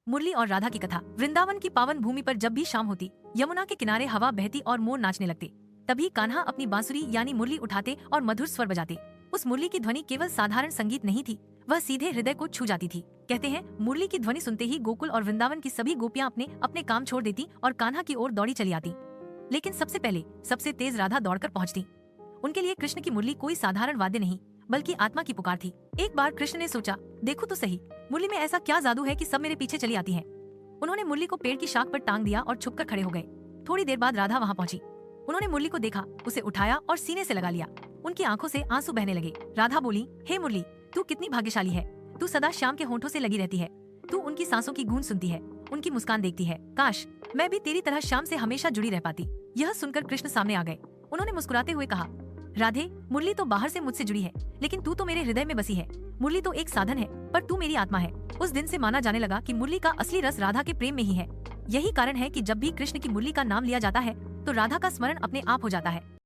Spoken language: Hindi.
मुरली और राधा की कथा। वृंदावन की पावन भूमि पर जब भी शाम होती, यमुना के किनारे हवा बहती और मोर नाचने लगते, तभी कान्हा अपनी बांसुरी यानी मुरली उठाते और मधुर स्वर बजाते। उस मुरली की ध्वनि केवल साधारण संगीत नहीं थी, वह सीधे हृदय को छू जाती थी। कहते हैं मुरली की ध्वनि सुनते ही गोकुल और वृंदावन की सभी गोपियां अपने अपने काम छोड़ देती और कान्हा की ओर दौड़ी चली आती। लेकिन सबसे पहले सबसे तेज राधा दौड़कर पहुंचती। उनके लिए कृष्ण की मुरली कोई साधारण वाद्य नहीं, बल्कि आत्मा की पुकार थी। एक बार कृष्ण ने सोचा, देखो तो सही, मुरली में ऐसा क्या जादू है कि सब मेरे पीछे चली आती हैं। उन्होंने मुरली को पेड़ की शाख पर टांग दिया और छुपकर खड़े हो गए। थोड़ी देर बाद राधा वहां पहुंची। उन्होंने मुरली को देखा, उसे उठाया और सीने से लगा लिया। उनकी आंखों से आंसू बहने लगे। राधा बोली, हे मुरली, तू कितनी भाग्यशाली है। तू सदा श्याम के होठों से लगी रहती है। तू उनकी सांसों की गूंज सुनती है, उनकी मुस्कान देखती है। काश मैं भी तेरी तरह श्याम से हमेशा जुड़ी रह पाती। यह सुनकर कृष्ण सामने आ गए। उन्होंने मुस्कुराते हुए कहा, राधे, मुरली तो बाहर से मुझसे जुड़ी है, लेकिन तू तो मेरे हृदय में बसी है। मुरली तो एक साधन है, पर तू मेरी आत्मा है। उस दिन से माना जाने लगा कि मुरली का असली रस राधा के प्रेम में ही है। यही कारण है कि जब भी कृष्ण की मुरली का नाम लिया जाता है, तो राधा का स्मरण अपने आप हो जाता है।